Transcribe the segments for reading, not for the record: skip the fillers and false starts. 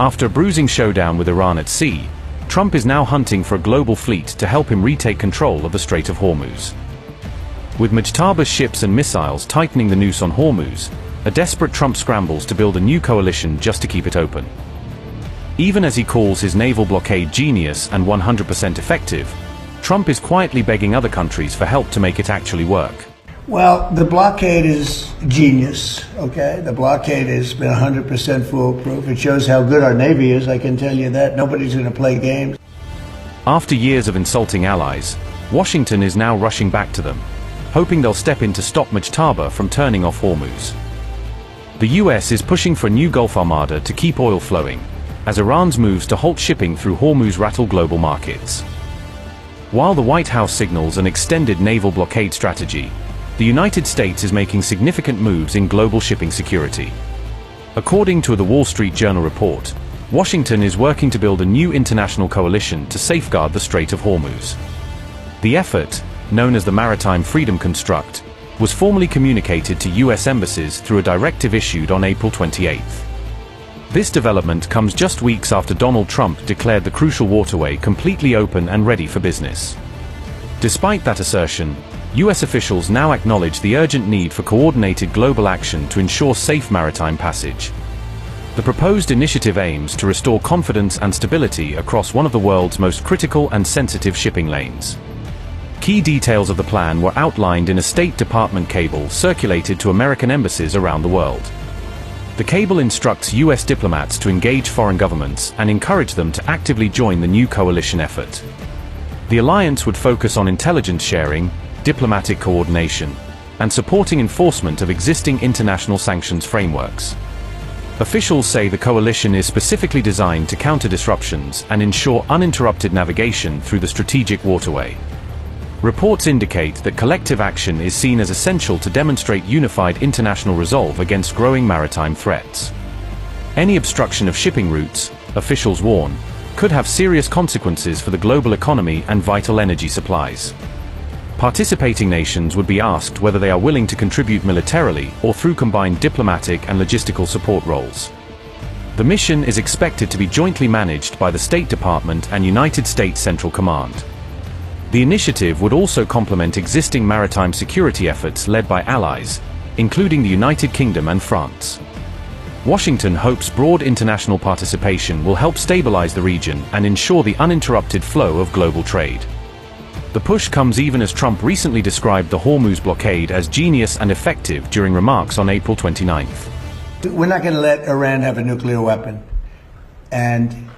After a bruising showdown with Iran at sea, Trump is now hunting for a global fleet to help him retake control of the Strait of Hormuz. With Mujtaba's ships and missiles tightening the noose on Hormuz, a desperate Trump scrambles to build a new coalition just to keep it open. Even as he calls his naval blockade genius and 100% effective, Trump is quietly begging other countries for help to make it actually work. Well, the blockade is genius, okay? The blockade has been 100% foolproof. It shows how good our Navy is, I can tell you that. Nobody's going to play games. After years of insulting allies, Washington is now rushing back to them, hoping they'll step in to stop Mujtaba from turning off Hormuz. The US is pushing for a new Gulf Armada to keep oil flowing, as Iran's moves to halt shipping through Hormuz rattle global markets. While the White House signals an extended naval blockade strategy, the United States is making significant moves in global shipping security. According to the Wall Street Journal report, Washington is working to build a new international coalition to safeguard the Strait of Hormuz. The effort, known as the Maritime Freedom Construct, was formally communicated to US embassies through a directive issued on April 28. This development comes just weeks after Donald Trump declared the crucial waterway completely open and ready for business. Despite that assertion, US officials now acknowledge the urgent need for coordinated global action to ensure safe maritime passage. The proposed initiative aims to restore confidence and stability across one of the world's most critical and sensitive shipping lanes. Key details of the plan were outlined in a State Department cable circulated to American embassies around the world. The cable instructs US diplomats to engage foreign governments and encourage them to actively join the new coalition effort. The alliance would focus on intelligence sharing, diplomatic coordination, and supporting enforcement of existing international sanctions frameworks. Officials say the coalition is specifically designed to counter disruptions and ensure uninterrupted navigation through the strategic waterway. Reports indicate that collective action is seen as essential to demonstrate unified international resolve against growing maritime threats. Any obstruction of shipping routes, officials warn, could have serious consequences for the global economy and vital energy supplies. Participating nations would be asked whether they are willing to contribute militarily or through combined diplomatic and logistical support roles. The mission is expected to be jointly managed by the State Department and United States Central Command. The initiative would also complement existing maritime security efforts led by allies, including the United Kingdom and France. Washington hopes broad international participation will help stabilize the region and ensure the uninterrupted flow of global trade. The push comes even as Trump recently described the Hormuz blockade as genius and effective during remarks on April 29th. We're not going to let Iran have a nuclear weapon. And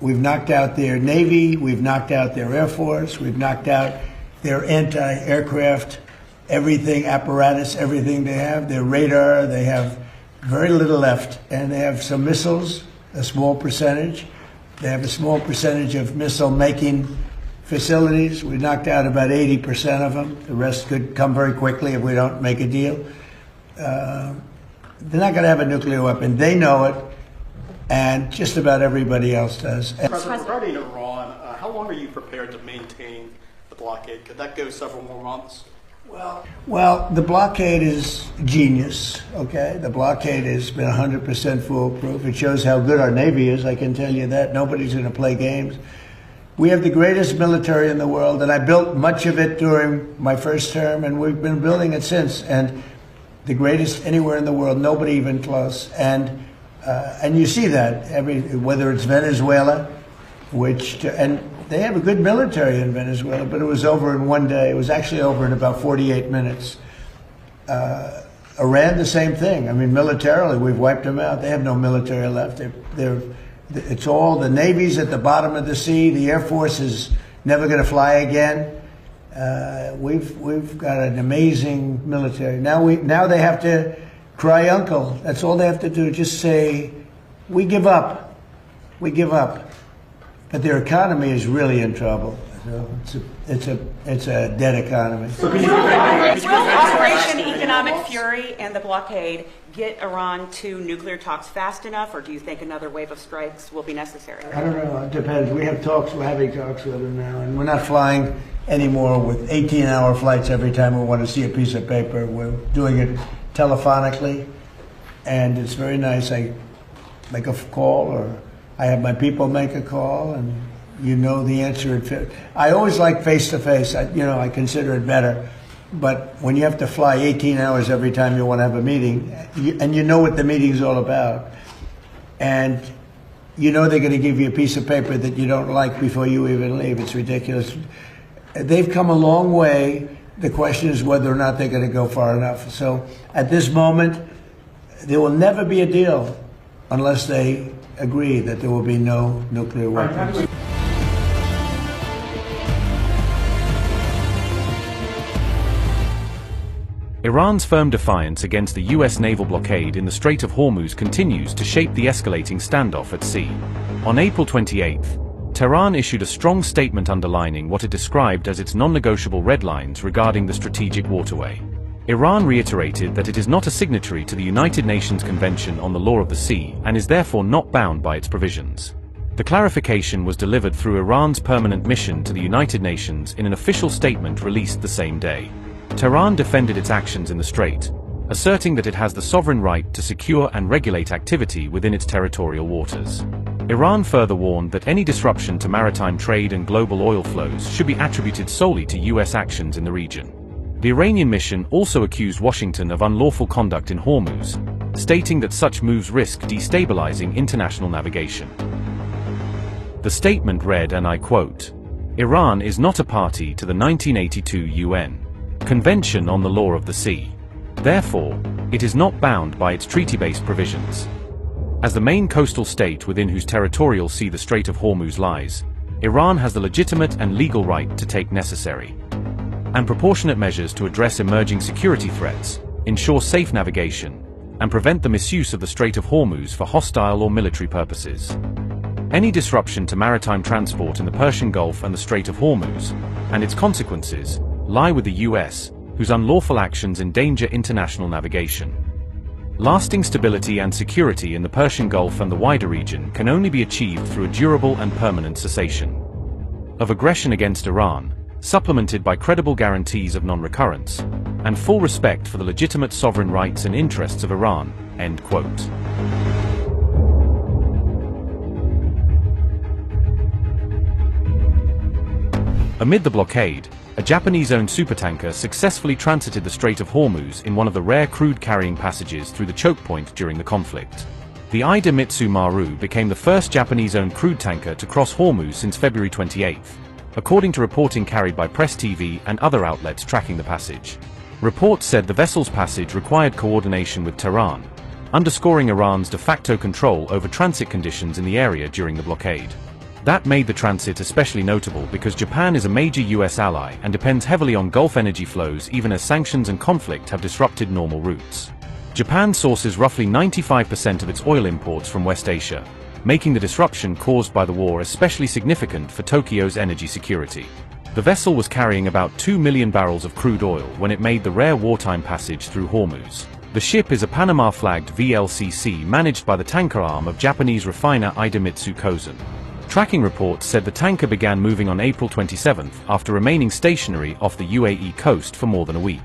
we've knocked out their Navy, we've knocked out their Air Force, we've knocked out their anti-aircraft, everything, apparatus, everything they have, their radar, they have very little left. And they have some missiles, a small percentage. They have a small percentage of missile-making facilities. We knocked out about 80% of them. The rest could come very quickly if we don't make a deal. They're not going to have a nuclear weapon. They know it, and just about everybody else does. President, regarding Iran, how long are you prepared to maintain the blockade? Could that go several more months? Well, the blockade is genius, okay? The blockade has been 100% foolproof. It shows how good our Navy is, I can tell you that. Nobody's going to play games. We have the greatest military in the world, and I built much of it during my first term, and we've been building it since. And the greatest anywhere in the world, nobody even close. And you see that whether it's Venezuela, and they have a good military in Venezuela, but it was over in one day. It was actually over in about 48 minutes. Iran, the same thing. I mean, militarily, we've wiped them out. They have no military left. It's all the Navy's at the bottom of the sea. The Air Force is never going to fly again. We've got an amazing military. Now they have to cry uncle. That's all they have to do. Just say, we give up. We give up. But their economy is really in trouble. So it's a dead economy. Will Operation Economic Fury and the blockade get Iran to nuclear talks fast enough, or do you think another wave of strikes will be necessary? I don't know. It depends. We have talks. We're having talks with them now, and we're not flying anymore with 18-hour flights every time we want to see a piece of paper. We're doing it telephonically, and it's very nice. I make a call or I have my people make a call, and you know the answer. I always like face-to-face. I consider it better. But when you have to fly 18 hours every time you want to have a meeting, and you know what the meeting's all about, and you know they're going to give you a piece of paper that you don't like before you even leave. It's ridiculous. They've come a long way. The question is whether or not they're going to go far enough. So at this moment, there will never be a deal unless they agree that there will be no nuclear weapons. Iran's firm defiance against the U.S. naval blockade in the Strait of Hormuz continues to shape the escalating standoff at sea. On April 28, Tehran issued a strong statement underlining what it described as its non-negotiable red lines regarding the strategic waterway. Iran reiterated that it is not a signatory to the United Nations Convention on the Law of the Sea and is therefore not bound by its provisions. The clarification was delivered through Iran's permanent mission to the United Nations in an official statement released the same day. Tehran defended its actions in the strait, asserting that it has the sovereign right to secure and regulate activity within its territorial waters. Iran further warned that any disruption to maritime trade and global oil flows should be attributed solely to U.S. actions in the region. The Iranian mission also accused Washington of unlawful conduct in Hormuz, stating that such moves risk destabilizing international navigation. The statement read, and I quote, "Iran is not a party to the 1982 UN Convention on the Law of the Sea. Therefore, it is not bound by its treaty-based provisions. As the main coastal state within whose territorial sea the Strait of Hormuz lies, Iran has the legitimate and legal right to take necessary and proportionate measures to address emerging security threats, ensure safe navigation, and prevent the misuse of the Strait of Hormuz for hostile or military purposes. Any disruption to maritime transport in the Persian Gulf and the Strait of Hormuz, and its consequences, lie with the U.S., whose unlawful actions endanger international navigation. Lasting stability and security in the Persian Gulf and the wider region can only be achieved through a durable and permanent cessation of aggression against Iran, supplemented by credible guarantees of non-recurrence, and full respect for the legitimate sovereign rights and interests of Iran." End quote. Amid the blockade, a Japanese-owned supertanker successfully transited the Strait of Hormuz in one of the rare crude-carrying passages through the choke point during the conflict. The Idemitsu Maru became the first Japanese-owned crude tanker to cross Hormuz since February 28, according to reporting carried by Press TV and other outlets tracking the passage. Reports said the vessel's passage required coordination with Tehran, underscoring Iran's de facto control over transit conditions in the area during the blockade. That made the transit especially notable because Japan is a major U.S. ally and depends heavily on Gulf energy flows even as sanctions and conflict have disrupted normal routes. Japan sources roughly 95% of its oil imports from West Asia, making the disruption caused by the war especially significant for Tokyo's energy security. The vessel was carrying about 2 million barrels of crude oil when it made the rare wartime passage through Hormuz. The ship is a Panama-flagged VLCC managed by the tanker arm of Japanese refiner Idemitsu Kozen. Tracking reports said the tanker began moving on April 27 after remaining stationary off the UAE coast for more than a week.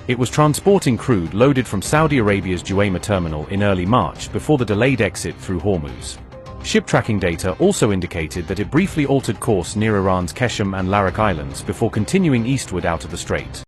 It was transporting crude loaded from Saudi Arabia's Jumeirah terminal in early March before the delayed exit through Hormuz. Ship tracking data also indicated that it briefly altered course near Iran's Keshem and Larak Islands before continuing eastward out of the strait.